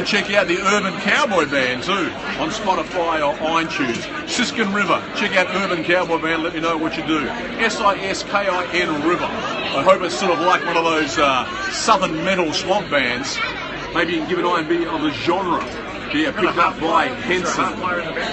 Check out the Urban Cowboy Band too on Spotify or iTunes. Siskin River. Check out Urban Cowboy Band. Let me know what you do. SISKIN River. I hope it's sort of like one of those southern metal swamp bands. Maybe you can give an idea of the genre. Yeah, picked up by Henson.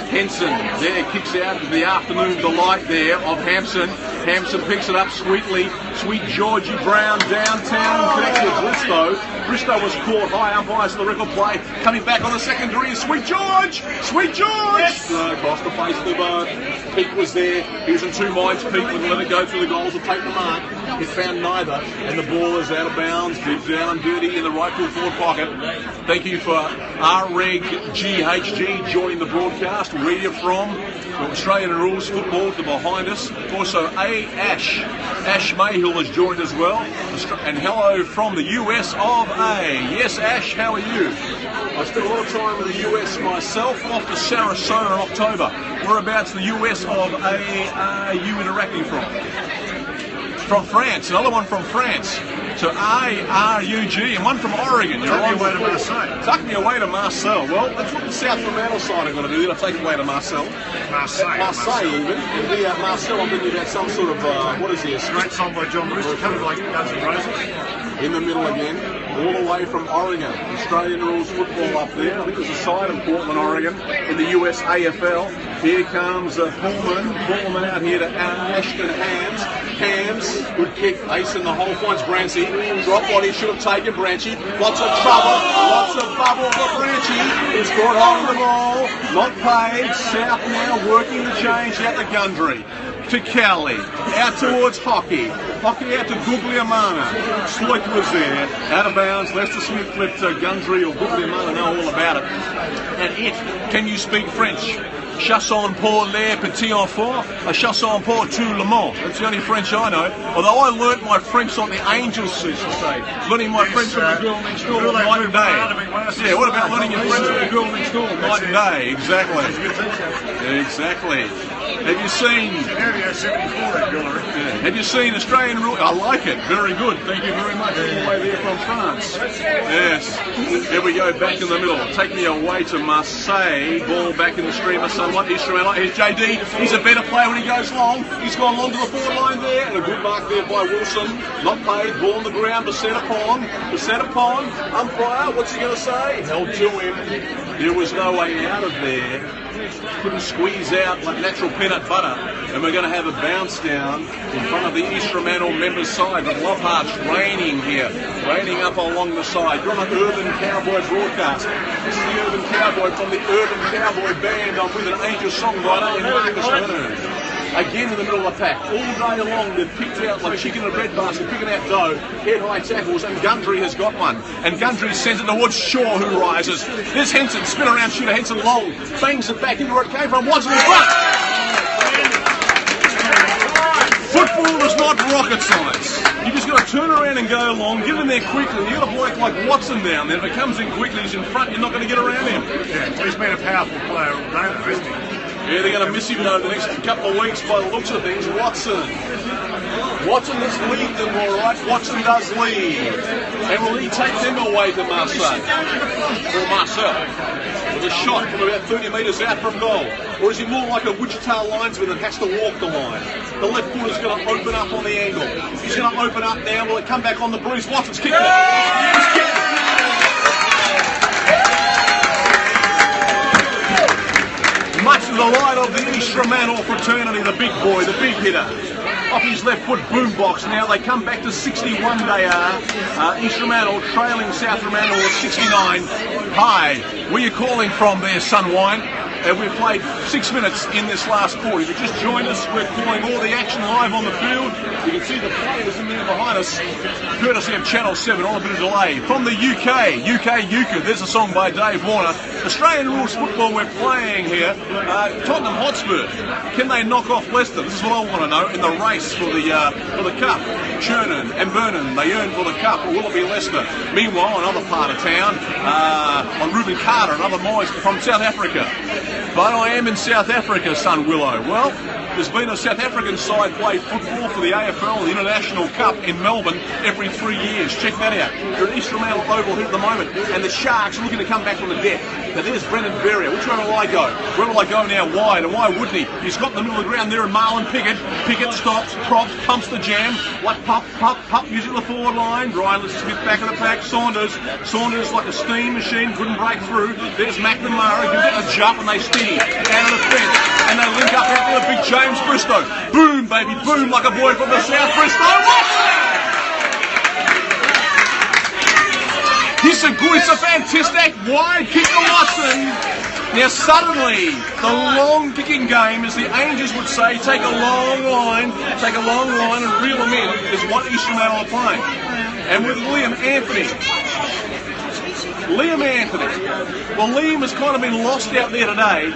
Henson there kicks out the afternoon delight there of Hampson. Hampson picks it up sweetly. Sweet Georgie Brown downtown connects with Bristow. Bristow was caught high umpires to the record play. Coming back on the secondary is Sweet George! Sweet George! Yes. No, across the face of the boat. Pete was there. He was in two minds. Pete would let it go through the goals and take the mark. He found neither. And the ball is out of bounds. Deep down and dirty in the right full forward pocket. Thank you for REG GHG joining the broadcast. We are from Australian Rules Football to behind us. Also Ash Mayhill has joined as well. And hello from the US of A. Yes, Ash, how are you? I spent a lot of time in the US myself, off to Sarasota in October. Whereabouts in the US of A are you interacting from? From France, another one from France. So ARUG, and one from Oregon. Took me away to Marseille. Took me away to Marseille. Well, that's what the South Fremantle side are going to do. They'll take it away to Marseille. Marseille even. In the Marseille, I'm thinking about some sort of, what is this? Great song by John Lewis, kind of like Guns N' Roses. In the middle again, all the way from Oregon. Australian Rules Football up there. I think there's a side in Portland, Oregon, in the USAFL. Here comes Pullman out here to Ashton Hams. Hams, good kick, ace in the hole, finds Brancy. Drop what he should have taken, Brancy. Lots of trouble, lots of bubble for Brancy. He's caught hold of the ball, not paid. South now working the change out to Gundry. To Kelly, out towards Hockey. Hockey out to Guglielmana. Sloit was there, out of bounds. Lester Smith flipped to Gundry or Guglielmana, know all about it. And can you speak French? Chasson pour l'air petit enfant, a chasson pour tout le monde. That's the only French I know. Although I learnt my French on the Angels, used to say. Learning my French from the girl next door night and day. Yeah, what about learning your French from the girl next door night and day? Exactly. Exactly. Have you seen? Have you seen Australian Rules? I like it. Very good. Thank you very much. All the way there from France. Yes. Here we go. Back in the middle. Take me away to Marseille. Ball back in the streamer somewhat. East Fremantle. Here's JD. He's a better player when he goes long. He's gone long to the forward line there. And a good mark there by Wilson. Not paid. Ball on the ground. Beset upon. Umpire. What's he going to say? Held to him. There was no way out of there. Couldn't squeeze out like natural peanut butter, and we're going to have a bounce down in front of the East Fremantle members' side. But Lockhart's raining here, raining up along the side. You're on the Urban Cowboy Broadcast. This is the Urban Cowboy from the Urban Cowboy Band. I'm with an angel songwriter in Marcus Ahern. Again in the middle of the pack, all day long they've picked out like chicken in a bread basket, picking out dough, head-high tackles, and Gundry has got one. And Gundry sends it towards Shaw, who rises. There's Henson, spin around shooter, Henson long, bangs it back into where it came from, Watson in front! Football is not rocket science. You just got to turn around and go along, get in there quickly. You got a bloke like Watson down there. If it comes in quickly, he's in front, you're not going to get around him. Yeah, he's been a powerful player all day, hasn't he? Yeah, they're going to miss him over the next couple of weeks by the looks of things. Watson does lead them all right. Watson does lead. And will he take them away to Marseille? Or Marcel? With a shot from about 30 metres out from goal. Or is he more like a Wichita linesman that has to walk the line? The left foot is going to open up on the angle. He's going to open up now. Will it come back on the breeze? Watson's kicked it. He's kicked it. Much to the light of the East Fremantle fraternity, the big boy, the big hitter. Off his left foot boombox now. They come back to 61 they are. East Fremantle trailing South Fremantle at 69. Hi, where you calling from there, Sunwine? We've played 6 minutes in this last quarter. If you just joined us, we're calling all the action live on the field. You can see the players in there behind us, courtesy of Channel 7, on a bit of delay. From the UK Euchre, there's a song by Dave Warner. Australian Rules Football we're playing here. Tottenham Hotspur, can they knock off Leicester? This is what I want to know in the race for the Cup. Chernan and Vernon, they earn for the Cup, or will it be Leicester? Meanwhile, another part of town, on Ruben Carter and other boys from South Africa. But I am in South Africa, son Willow. Well, There's been a South African side play football for the AFL and the International Cup in Melbourne every 3 years. Check that out. They're at East Fremantle Oval here at the moment, and the Sharks are looking to come back from the death. Now there's Brendan Berrier. Which way will I go? Where will I go now? Wide, and why wouldn't he? He's got in the middle of the ground there, and Marlon Pickett. Pickett stops, props, pumps the jam. What pop, music to the forward line. Ryland Smith back in the pack. Saunders like a steam machine, couldn't break through. There's McNamara, gives it a jump, and they steer out of the fence, and they link up out there with big James Bristow. Boom, baby, boom, like a boy from the south. Bristow, what's that? It's a fantastic wide kick to Watson. Now suddenly, the long kicking game, as the Angels would say, take a long line and reel them in, is what East Fremantle are playing. And with Liam Anthony. Well, Liam has kind of been lost out there today,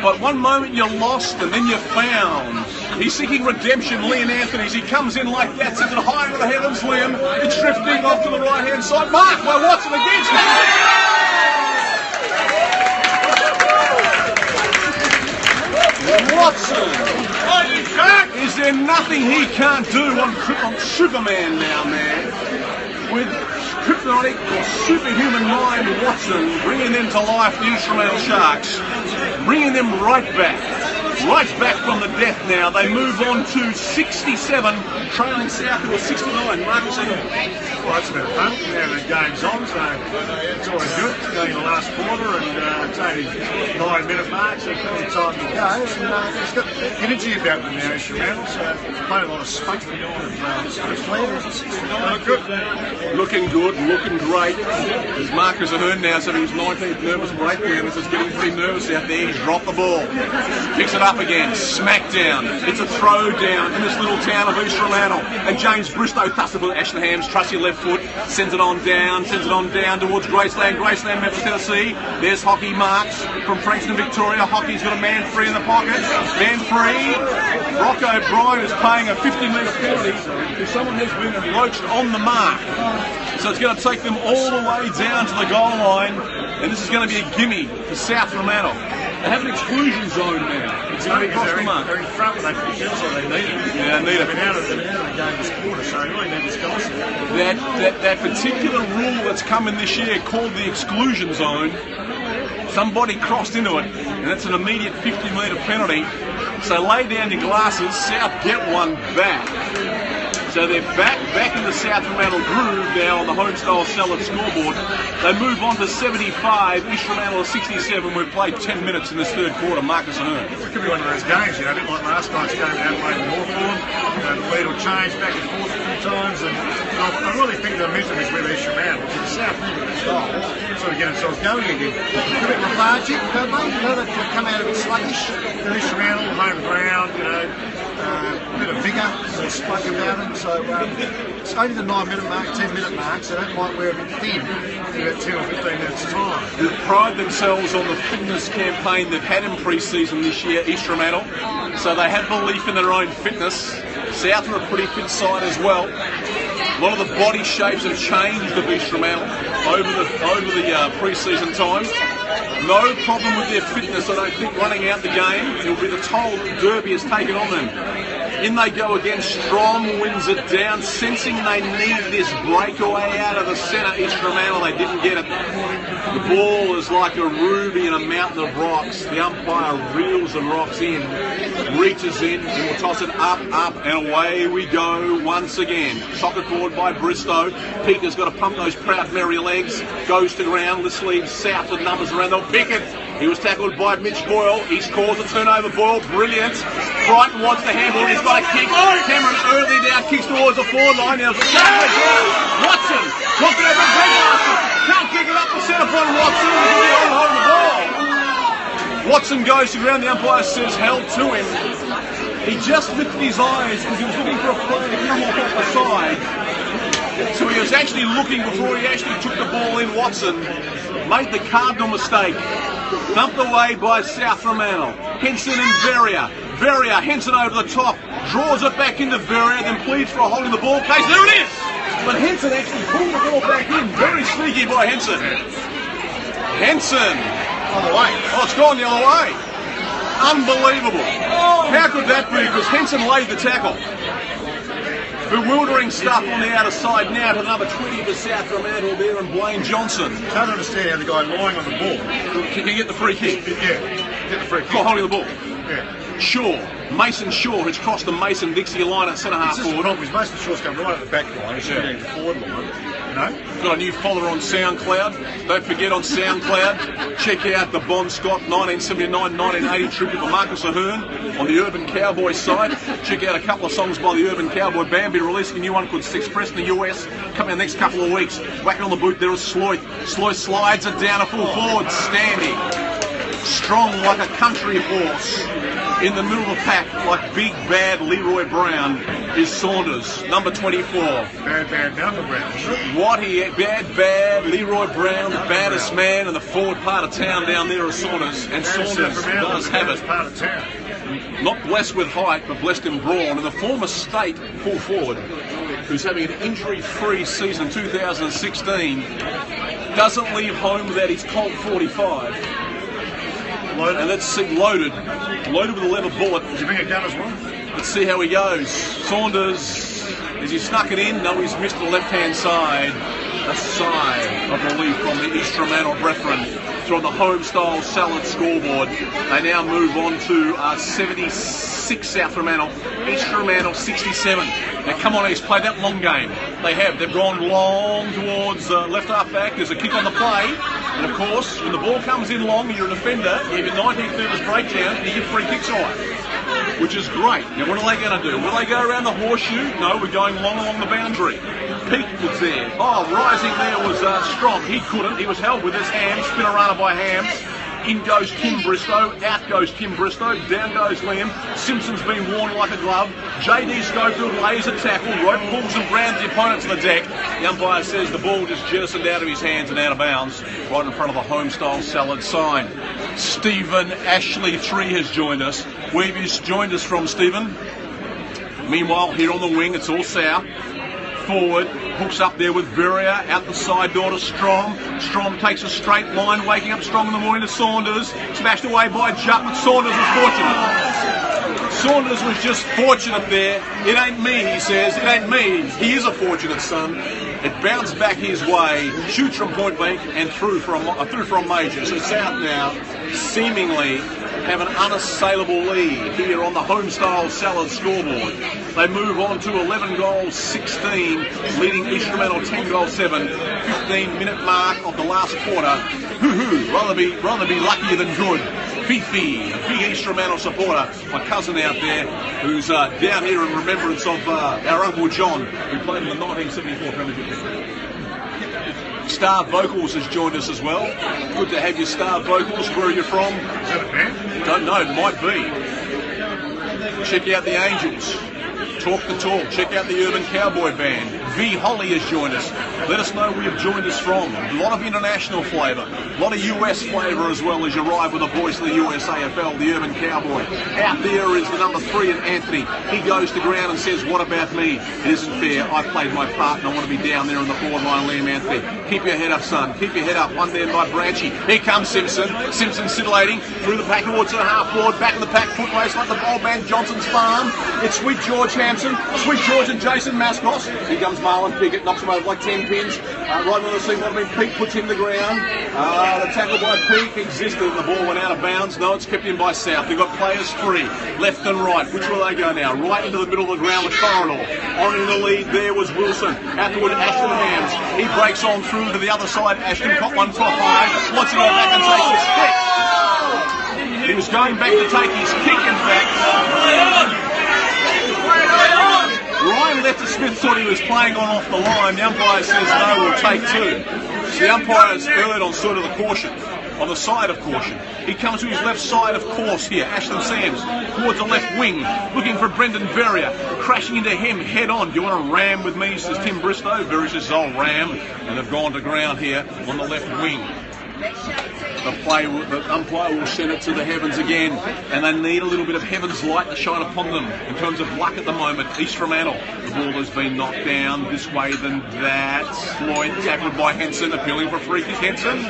but one moment you're lost and then you're found. He's seeking redemption, Liam Anthony, as he comes in like that, sends it high into the heavens, Liam. It's drifting off to the right-hand side. Mark by Watson against him. Watson! Is there nothing he can't do on Superman now, man? With kryptonic or superhuman mind Watson bringing them to life, the East Fremantle Sharks, bringing them right back from the death now. They move on to 67, trailing South to a 69. Marcus Ahern. Well, it's a bit of fun. Now the game's on, so it's always good. It's going in the last quarter, and it's only 9-minute mark, so plenty of time to go. And it's got energy about them now, East Fremantle, so playing a lot of space. Looking good, looking great. There's Marcus Ahern now, so his 19th nervous breakdown. This is getting pretty nervous out there. He's dropped the ball. Picks it up again. Smackdown. It's a throw down in this little town of East Fremantle. And James Bristow thusts the ball at Ashtonham's trusty left foot. Sends it on down towards Graceland, Memphis, Tennessee. There's Hockey Marks from Frankston, Victoria. Hockey's got a man free in the pocket. Man free. Brock O'Brien is paying a 50-metre penalty if someone has been approached on the mark. So it's going to take them all the way down to the goal line, and this is going to be a gimme for South Fremantle. They have an exclusion zone now. It's going to be across the mark. They're in front when they finish it, so they need it. Yeah, they need it. They've been out of the game this quarter, so they really need this goal. That particular rule that's come in this year called the exclusion zone, somebody crossed into it, and it's an immediate 50-metre penalty. So lay down your glasses, South get one back. So they're back in the South Fremantle groove now on the Homestyle Salads scoreboard. They move on to 75, East Fremantle 67. We've played 10 minutes in this third quarter. Marcus Ahern. It could be one of those games, a bit like last night's game in Adelaide and Hawthorn. The lead will change back and forth a few times, and I really think the momentum is with East Fremantle. The South needed this goal, sort of get themselves going again. A bit lethargic, don't they? They've come out a bit sluggish. East Fremantle, home ground, a bit of vigour, we spoke about it. So it's only the 9-minute mark, 10-minute mark, so that might wear a bit thin in about 10 or 15 minutes time. They pride themselves on the fitness campaign they've had in pre-season this year, East Fremantle. So they have belief in their own fitness. South are a pretty fit side as well. A lot of the body shapes have changed of East Fremantle over the pre-season time. No problem with their fitness, I don't think, running out the game. It'll be the toll that the Derby has taken on them. In they go again, Strong wins it down, sensing they need this breakaway out of the centre. East Fremantle, they didn't get it. The ball is like a ruby in a mountain of rocks. The umpire reels the rocks in, reaches in, and will toss it up, and away we go once again. Soccer cord by Bristow. Peter's got to pump those proud merry legs. Goes to ground. This leaves South with numbers around. They'll pick it. He was tackled by Mitch Boyle. He scores a turnover. Boyle, brilliant. Brighton wants to handle it. He's got a kick. Cameron early down, kicks towards the forward line. Now Watson looking at the big Watson. Can't pick it up the centre point. Watson holding the ball. Watson goes to ground. The umpire says held to him. He just lifted his eyes because he was looking for a player to come off the side. So he was actually looking before he actually took the ball in. Watson made the cardinal mistake. Thumped away by South Fremantle. Henson and Verrier. Henson over the top. Draws it back into Verrier, then pleads for a hold in the ball case. There it is! But Henson actually pulled the ball back in. Very sneaky by Henson. On the way. Oh, it's gone the other way. Unbelievable. How could that be? Because Henson laid the tackle. Bewildering stuff on the outer side now to number 20 for South Fremantle there, and Blaine Johnson. I don't understand how the guy lying on the ball Can you get the free kick? Yeah, get the free kick. Oh, holding the ball. Yeah. Shaw, Mason Shaw, who's crossed the Mason-Dixie line at centre-half forward. Because Mason Shaw's come right at the back line, he's shooting the forward line. Got a new follower on SoundCloud. Don't forget on SoundCloud, check out the Bon Scott 1979-1980 tribute for Marcus Ahern on the Urban Cowboy side. Check out a couple of songs by the Urban Cowboy Band. Be releasing a new one called Sexpress In The US coming in the next couple of weeks. Whacking on the boot there is Sloyth. Sloyth slides it down a full forward, standing. Strong like a country horse. In the middle of the pack, like big bad Leroy Brown, is Saunders, number 24. Bad number, Brown. Bad Leroy Brown, the baddest man in the forward part of town down there is Saunders. And Saunders does have it. Part of town. Not blessed with height, but blessed in brawn. And the former state full forward, who's having an injury-free season 2016, doesn't leave home without his Colt 45. And let's see, loaded with a leather bullet. Did you bring a gun as well? Let's see how he goes. Saunders, as he snuck it in, no, he's missed the left-hand side. A sigh of relief from the East Fremantle brethren. So on the Homestyle Salads scoreboard, they now move on to 76 South Fremantle, East Fremantle 67. Now come on, he's played that long game. They have. They've gone long towards left half back. There's a kick on the play. And of course, when the ball comes in long and you're an offender, you have your 19th nervous breakdown and you get free kicks off, which is great. Now what are they going to do? Will they go around the horseshoe? No, we're going long along the boundary. Peake was there. Oh, rising there was Strom. He couldn't. He was held with his hands. Spinner runner by Hams. In goes Tim Bristow, out goes Tim Bristow, down goes Liam. Simpson's been worn like a glove. JD Schofield lays a tackle, rope pulls and grounds the opponent to the deck. The umpire says the ball just jettisoned out of his hands and out of bounds, right in front of the Homestyle Salad sign. Stephen Ashley 3 has joined us. Where have you joined us from, Stephen? Meanwhile, here on the wing, it's all South. Forward, hooks up there with Veria, out the side door to Strom. Strom takes a straight line, waking up strong in the morning to Saunders. Smashed away by Jutt, but Saunders was fortunate. Saunders was just fortunate there. It ain't me, he says. It ain't me. He is a fortunate son. It bounced back his way, shoots from point blank, and through for a major. So South now seemingly have an unassailable lead here on the Homestyle Salad scoreboard. They move on to 11 goals, 16, leading East Fremantle 10 goals, 7, 15-minute mark of the last quarter. Rather be luckier than good. Fifi, a big East Fremantle supporter, my cousin out there, who's down here in remembrance of our Uncle John, who played in the 1974 Premiership. Star Vocals has joined us as well. Good to have you, Star Vocals. Where are you from? Is that a band? Don't know, it might be. Check out the Angels. Talk the talk. Check out the Urban Cowboy Band. V. Holly has joined us. Let us know where you've joined us from. A lot of international flavour. A lot of US flavour as well as you ride with the voice of the USAFL, the Urban Cowboy. Out there is the number 3 in Anthony. He goes to ground and says, what about me? It isn't fair. I played my part and I want to be down there in the forward line, Liam Anthony. Keep your head up, son. Keep your head up. One there by Branchy. Here comes Simpson. Simpson scintillating through the pack towards the half forward. Back in the pack, foot race like the old man Johnson's farm. It's Sweet George Hampson. Sweet George and Jason Mascos. Here comes Marlon Pickett, knocks him over like 10 pins. Right on the scene, what I mean, Peake puts him to ground. The tackle by Peake existed and the ball went out of bounds. No, it's kept in by South. They've got players free, left and right. Which will they go now? Right into the middle of the ground with Corridor. On in the lead there was Wilson. Out toward Ashton Hams. He breaks on through to the other side. Ashton caught one top high. Wants to go back and take his kick. He was going back to take his kick in fact. Ryan Lester-Smith thought he was playing on off the line. The umpire says no, we'll take 2. So the umpire's erred on sort of the caution, on the side of caution. He comes to his left side of course here. Ashton Sams towards the left wing, looking for Brendan Verrier, crashing into him head on. Do you want to ram with me, says Tim Bristow. Verrier says, I'll ram. And they've gone to ground here on the left wing. the umpire will send it to the heavens again, and they need a little bit of heaven's light to shine upon them in terms of luck at the moment. East Fremantle, the ball has been knocked down this way than that. Lloyd tackled by Henson, appealing for a free kick. Henson,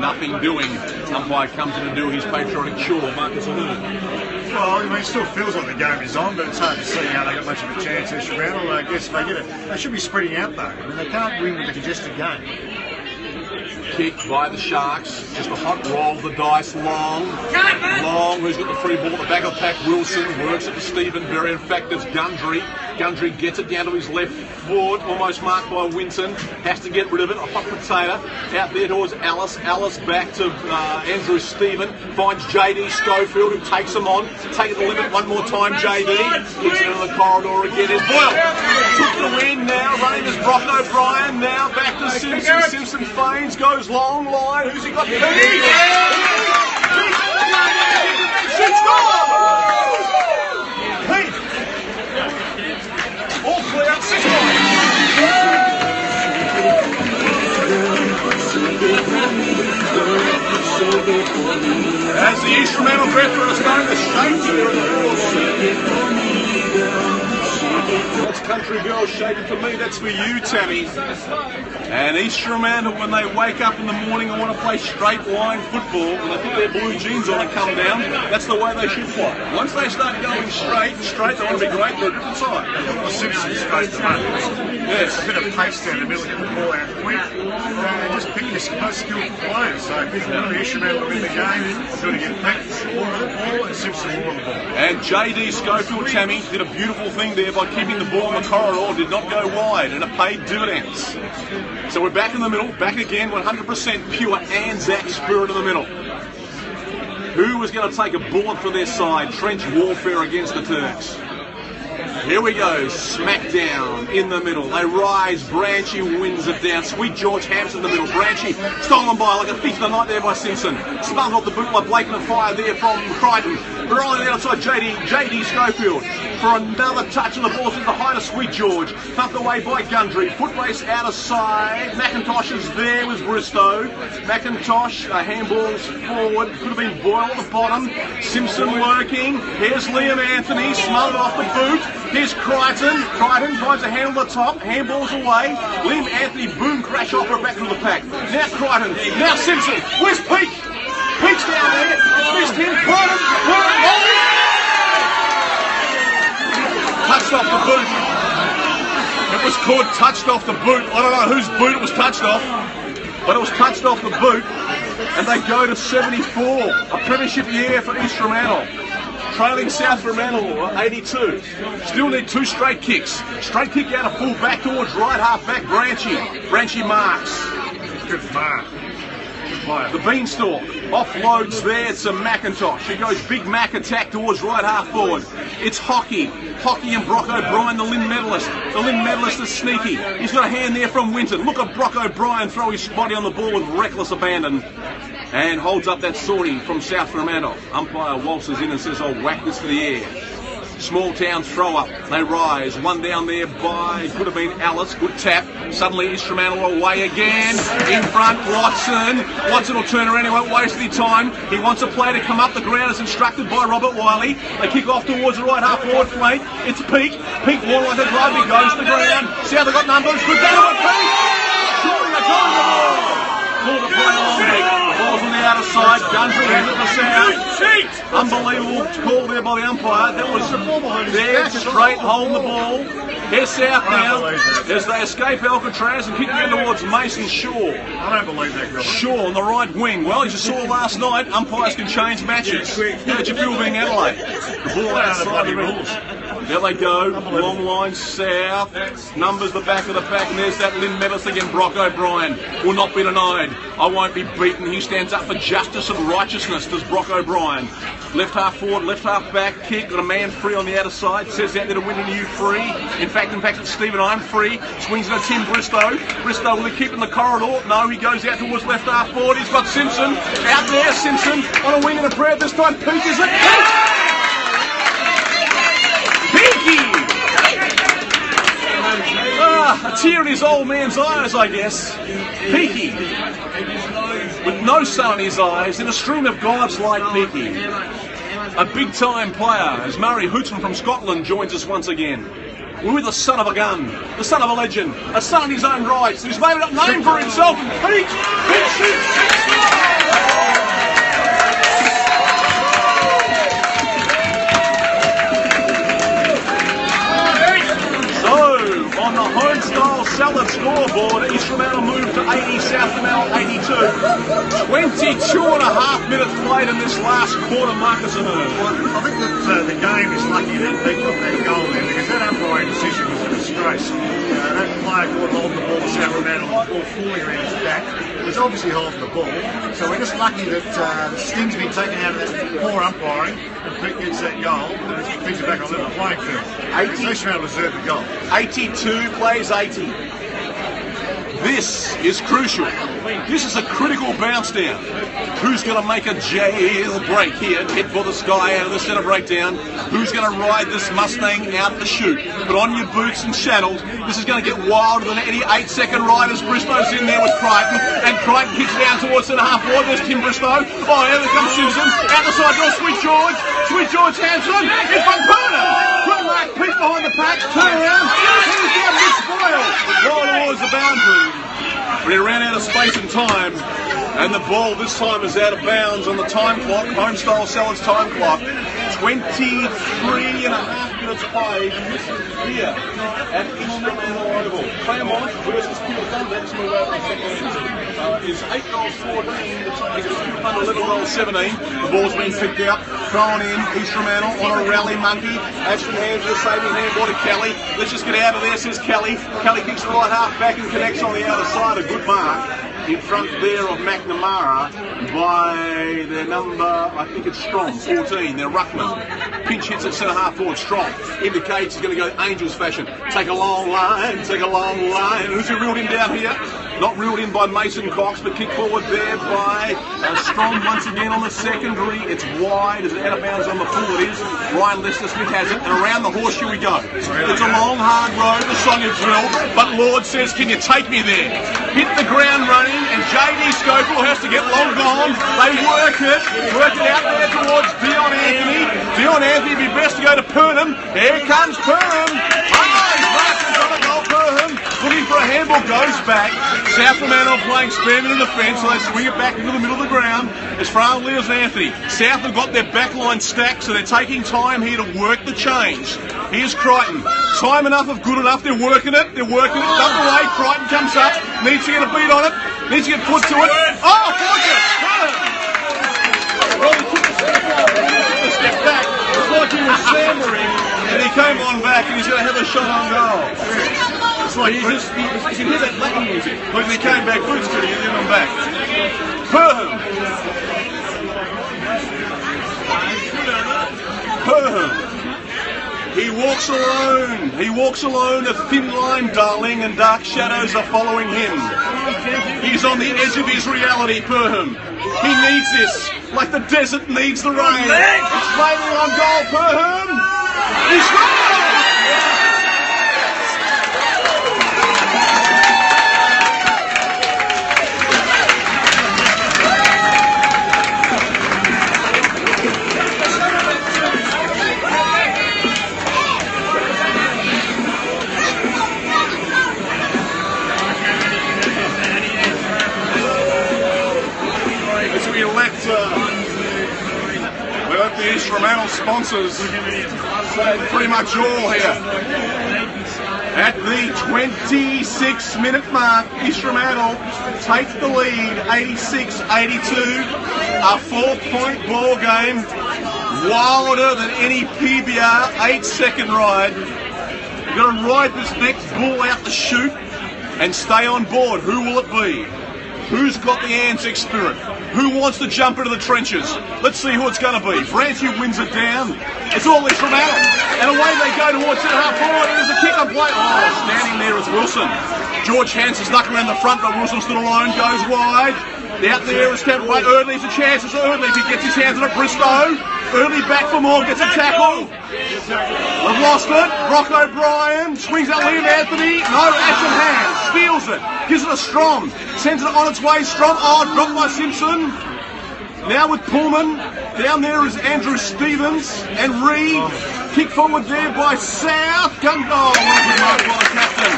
nothing doing. Umpire comes in to do his patriotic chore. Marcus Ahern. Well, I mean, it still feels like the game is on, but it's hard to see how they got much of a chance this round. I guess they get it. They should be spreading out though. I mean, they can't win with a congested game. Kick by the Sharks, just a hot roll of the dice. Long, who's got the free ball at the back of the pack. Wilson works it to Stephen Berry. In fact, it's Gundry. Gundry gets it down to his left foot, almost marked by Winton. Has to get rid of it. A hot potato out there towards Alice. Alice back to Andrew Stephen. Finds JD Schofield, who takes him on. Take it to the limit one more time. JD kicks it into the corridor again. Is Boyle took the win now. Running is Brock O'Brien. Now back to Simpson. Simpson feigns, goes long line. Who's he got? Pete! Pete! All clear, 6 points. As the East Fremantle Breakfast is starting to shake here in the That's Country Girl shaking for me, that's for you, Tammy. And East Fremantle, when they wake up in the morning and want to play straight line football, when they put their blue jeans on and come down, that's the way they should play. Once they start going straight, they want to be great, they're a good side. Well, Simpson's supposed to run. Yes. A bit of pace down the middle, get the ball out quick. Just picking his most skilled players. So really, East Fremantle win the game. It's going to get Peck more of the ball and Simpson more of the ball. And JD Schofield, Tammy, did a beautiful thing there by keeping the ball in the corridor, did not go wide, and it paid dividends. So we're back in the middle, back again, 100% pure ANZAC spirit in the middle. Who was going to take a bullet for their side? Trench warfare against the Turks. Here we go, smackdown in the middle. They rise, Branchy wins it down. Sweet George Hampson in the middle. Branchy stolen by like a thief of the night there by Simpson. Spun off the boot by Blake and fire there from Crichton. Rolling the outside, JD Schofield for another touch on the ball to the height of Sweet George. Pumped away by Gundry. Foot race out of side. McIntosh is there with Bristow. McIntosh, handballs forward. Could have been Boyle at the bottom. Simpson working. Here's Liam Anthony, smothered off the boot. Here's Crichton. Crichton finds a hand on the top. Handballs away. Liam Anthony, boom, crash off her back to the pack. Now Crichton. Now Simpson. Where's Peake? Peake's down there. Missed him. Crichton. Touched off the boot. It was called touched off the boot. I don't know whose boot it was touched off, but it was touched off the boot. And they go to 74. A premiership year for East Fremantle. Trailing South Fremantle 82. Still need 2 straight kicks. Straight kick out of full back towards right half back. Branchy marks. Good mark. The Beanstalk offloads there to McIntosh. He goes big Mac attack towards right half forward. It's Hockey and Brock O'Brien, the Lynn medalist. The Lynn medalist is sneaky. He's got a hand there from Winton. Look at Brock O'Brien throw his body on the ball with reckless abandon. And holds up that sortie from South Fremantle. Umpire waltzes in and says, I'll whack this for the air. Small town throw up. They rise. One down there by, could have been Alice. Good tap. Suddenly East Fremantle away again. In front, Watson. Watson will turn around. He won't waste any time. He wants a player to come up the ground as instructed by Robert Wiley. They kick off towards the right half forward flank. It's Peake. Peake won like a glove. He goes to the ground. See how they got numbers. Good down by Peake. Surely they're going the ball. Call the play on Peake. Ball's on the outer side. Gundry handed the south. Unbelievable call there by the umpire. That was there, straight holding the ball. Here's South now as they escape Alcatraz and kick it towards Mason Shaw. I don't believe that, Gilbert. Shaw on the right wing. Well, as you saw last night, umpires can change matches. How did you feel being Adelaide? The ball outside the rules. There they go, long line south, numbers the back of the pack, and there's that Lynn medalist again, Brock O'Brien. Will not be denied. I won't be beaten. He stands up for justice and righteousness, does Brock O'Brien. Left half forward, left half back, kick, got a man free on the outer side, says out there to win into you free. In fact, it's Stephen I'm free. Swings into Tim Bristow. Bristow will he keep in the corridor? No, he goes out towards left half forward. He's got Simpson. Out there, Simpson on a wing and a prayer. This time, Peake is it. A tear in his old man's eyes, I guess. Peaky. with no sun in his eyes, in a stream of gods like Peaky. A big-time player as Murray Hooton from Scotland joins us once again. We're with the son of a gun, the son of a legend, a son in his own right, who's made up a name for himself, Pete on the Homestyle Salads scoreboard, East Fremantle moved to 80, South Fremantle 82. 22 and a half minutes played in this last quarter, Marcus Ahern. Well, I think that the game is lucky that they got that goal there, because that umpiring decision was a disgrace. That player caught hold of the ball to South Fremantle, the ball falling around his back. He was obviously holding the ball, so we're just lucky that the sting's been taken out of that poor umpiring, and Pete gets that goal, and it brings it back on level playing field. East Fremantle deserved the goal. 82 plays 80. This is crucial. This is a critical bounce down. Who's going to make a jailbreak here? Head for the sky out of the centre breakdown. Who's going to ride this Mustang out the chute? Put on your boots and saddles. This is going to get wilder than any 8-second riders. Bristow's in there with Crichton, and Crichton kicks down towards centre half forward. There's Tim Bristow. Oh, here comes Susan. Out the side door, Sweet George. Sweet George Hanson. In front, Perner. Good mark, Pete behind the pack. Turn around. He's down Mitch Boyle. Well towards the boundary. But he ran out of space and time, and the ball this time is out of bounds on the time clock, Homestyle Salads time clock. 23 and a half minutes played, and this is here at East Fremantle Oval. Claremont versus Pure Thunder, that's my is 8 goals 14, the Tigers is Pure Thunder 11 goals 17. The ball's been picked out, thrown in, East Fremantle on a rally monkey. Ashton hands the saving handball to Kelly. Let's just get out of there, says Kelly. Kelly kicks the right half back and connects on the outer side, a good mark. In front there of McNamara by their number, I think it's Strong, 14, their ruckman. Pinch hits at centre half forward, Strong. Indicates he's going to go Angels fashion. Take a long line, take a long line. Who's he reeled in down here? Not reeled in by Mason Cox, but kicked forward there by Strong once again on the secondary. It's wide, as out of bounds on the full it is. Ryan Lester-Smith has it, and around the horseshoe we go. It's a long, hard road, the song is drilled, but Lord says, can you take me there? Hit the ground running, and JD Scoville has to get long gone. They work it out there towards Dion Anthony. Dion Anthony would be best to go to Purnham. Here comes Purnham. Marcus on a goal, Purnham. Looking for a handball, goes back. South Fremantle playing spareman in the fence, so they swing it back into the middle of the ground. As far as Leo's Anthony. South have got their back line stacked, so they're taking time here to work the change. Here's Crichton. Time enough of good enough. They're working it. They're working it. Up the way. Crichton comes up. Needs to get a beat on it. Needs to get put to it. Oh, fortunate! Well, he took a step back. It's like he was sandering, and he came on back, and he's going to have a shot on goal. It's like you can hear that Latin music. When he came back, boots to you, then I'm back. Perham. He walks alone. He walks alone, a thin line, darling, and dark shadows are following him. He's on the edge of his reality, Perham. He needs this, like the desert needs the rain. It's raining on goal, Perham. He scores! We let the East Fremantle sponsors say pretty much all here. At the 26-minute mark, East Fremantle take the lead, 86-82. A 4-point ball game, wilder than any PBR 8-second ride. We're going to ride this next bull out the chute and stay on board. Who will it be? Who's got the ANZAC spirit? Who wants to jump into the trenches? Let's see who it's going to be. Branty wins it down. It's all East Fremantle. And away they go towards centre half forward. And there's a kick on play. Oh, standing there is Wilson. George Hanson's knuckling around the front, but Wilson stood alone, goes wide. Out there is Campbell. Eardley's a chance. It's Eardley if he gets his hands on it. Bristow. Early back for more, gets a tackle. They've lost it. Brock O'Brien swings at Liam Anthony. No, Ashton Hand steals it. Gives it to Strom. Sends it on its way. Strom, dropped by Simpson. Now with Pullman. Down there is Andrew Stevens and Reed. Kick forward there by South. Gun goal. Marked by the captain.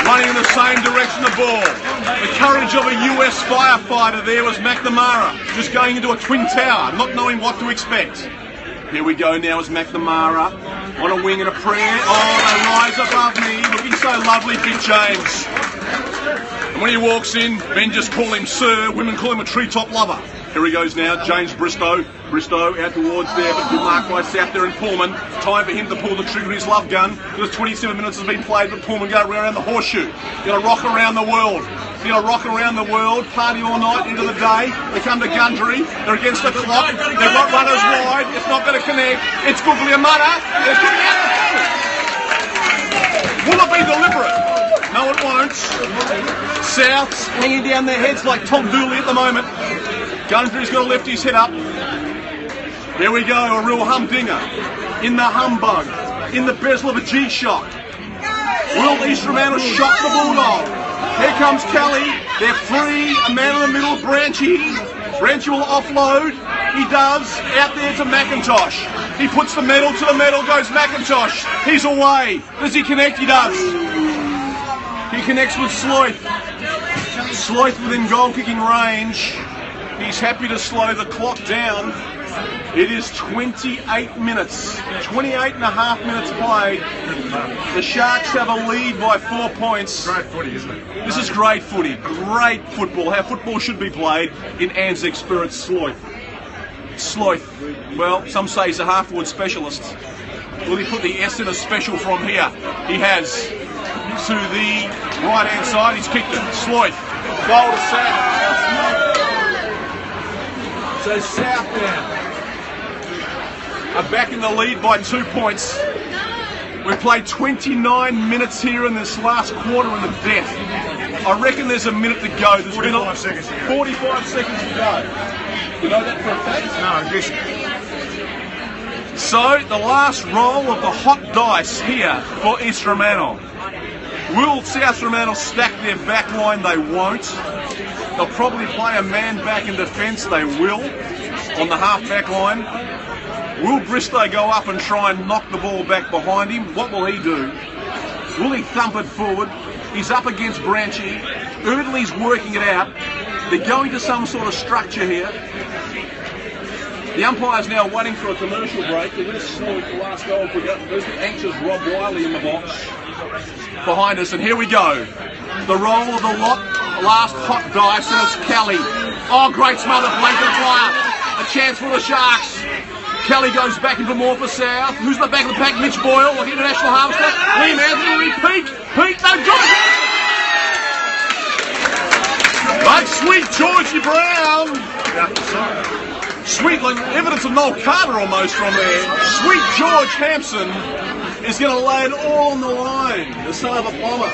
Running in the same direction the ball. The courage of a US firefighter there was McNamara. Just going into a twin tower, not knowing what to expect. Here we go now as McNamara on a wing and a prayer. Oh, they rise above me. Looking so lovely, Big James. And when he walks in, men just call him Sir. Women call him a treetop lover. Here he goes now, James Bristow. Bristow out towards there, but good mark by South there and Pullman. Time for him to pull the trigger of his love gun. Because 27 minutes has been played, but Pullman go around the horseshoe. Gonna rock around the world. Gonna rock around the world, party all night into the day. They come to Gundry, they're against the clock. They've got runners wide, it's not gonna connect. It's Googly Amata. They're putting out the ball. Will it be deliberate? No, it won't. South's hanging down their heads like Tom Dooley at the moment. Gundry's got to lift his head up. Here we go, a real humdinger. In the humbug. In the bezel of a G-Shock. Will East Fremantle shock the Bulldog? Here comes Kelly. They're free. A man in the middle, Branchy. Branchy will offload. He does. Out there to McIntosh. He puts the medal to the medal, goes McIntosh. He's away. Does he connect? He does. He connects with Sloyth. Sloyth within goal-kicking range. He's happy to slow the clock down. It is 28 minutes. 28 and a half minutes played. The Sharks have a lead by 4 points. Great footy, isn't it? This is great footy. Great football. How football should be played in ANZAC spirit. Sloyth. Sloyth. Well, some say he's a half-forward specialist. Will he put the S in a special from here? He has. To the right-hand side, he's kicked it. Sloyth. Goal to South. So South now are back in the lead by 2 points. We've played 29 minutes here in this last quarter in the death. I reckon there's a minute to go. There's 45 seconds to go. 45 seconds to go. You know that for a fact? No, I guess. So the last roll of the hot dice here for East Fremantle. Will South Fremantle stack their back line? They won't. They'll probably play a man back in defence. They will on the half back line. Will Bristow go up and try and knock the ball back behind him? What will he do? Will he thump it forward? He's up against Branchy. Erdley's working it out. They're going to some sort of structure here. The umpire's now waiting for a commercial break. They're going to slow the last goal. There's the anxious Rob Wiley in the box behind us, and here we go. The roll of the lot, last hot dice, and it's Kelly. Oh, great smother, blanket flyer. A chance for the Sharks. Kelly goes back in for more for South. Who's in the back of the pack? Mitch Boyle, like international harvester. Liam Anthony, Pete, no good. But sweet Georgie Brown. Sweet, like evidence of Noel Carter almost from there. Sweet George Hampson is going to lay it all on the line. The son of a bomber.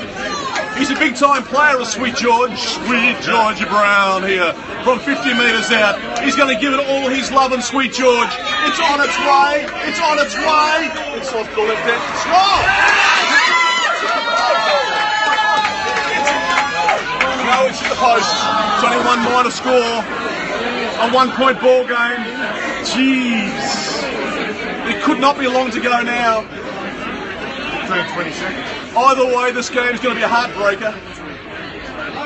He's a big-time player, of Sweet George. Sweet Georgie Brown here from 50 metres out. He's going to give it all his love and Sweet George. It's on its way. It's on its way. It's off the left hand. Score! No, it's the post. It's only one minor score. A 1 point ball game. Jeez. It could not be long to go now. 20 seconds. Either way, this game's going to be a heartbreaker.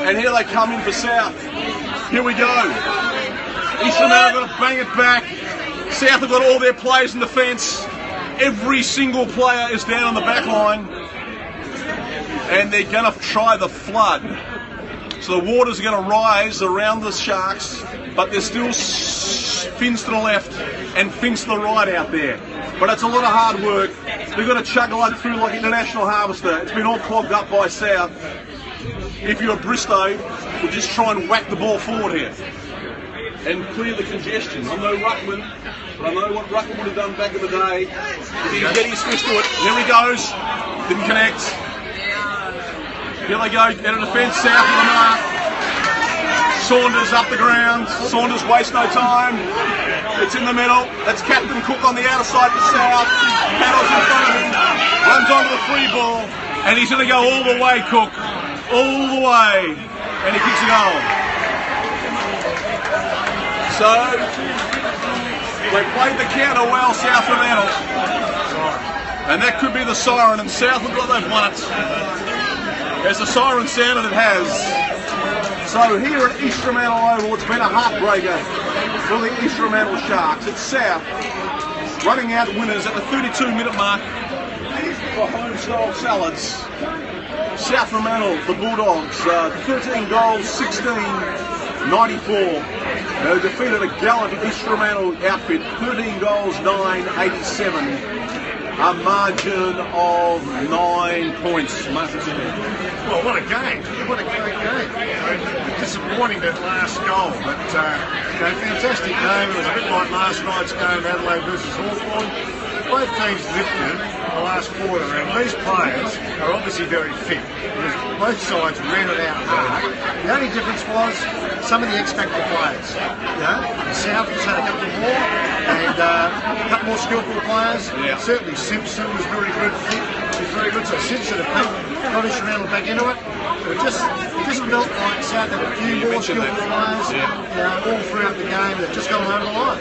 And here they come in for South. Here we go. East Fremantle going to bang it back. South have got all their players in defence. Every single player is down on the back line. And they're going to try the flood. So the waters are going to rise around the Sharks, but there's still fins to the left and fins to the right out there. But it's a lot of hard work. They've got to chuggle it through like international harvester. It's been all clogged up by South. If you're Bristow, we'll just try and whack the ball forward here and clear the congestion. I'm no ruckman, but I know what ruckman would have done back in the day. If he can get his fist to it. Here he goes. Didn't connect. Here they go, out of defence, South of the mark. Saunders up the ground. Saunders wastes no time. It's in the middle. That's Captain Cook on the outer side for South. Paddles in front of him. Runs onto the free ball. And he's going to go all the way, Cook. All the way. And he kicks a goal. So, they played the counter well, South Fremantle. And that could be the siren, and South look like they've won it. As the siren sounded, it has. So here at East Fremantle Oval, it's been a heartbreaker for the East Fremantle Sharks. It's South running out winners at the 32-minute mark for Homestyle Salads. South Fremantle, the Bulldogs, 13 goals, 16-94. They defeated a gallant East Fremantle outfit, 13 goals, 9-87. A margin of 9 points. Marcus Ahern. Well, what a game. What a great game. Disappointing that last goal, but fantastic game. It was a bit like last night's game, Adelaide versus Hawthorn. Both teams lifted the last quarter, and these players are obviously very fit. Because both sides ran it out hard. The only difference was some of the X-Factor players. The South has had a couple more, and a couple more skillful players. Yeah. Certainly Simpson was very good. He's very good. So Simpson and got East Fremantle back into it. It just felt like South had a few more skillful players all throughout the game that just got them over the line.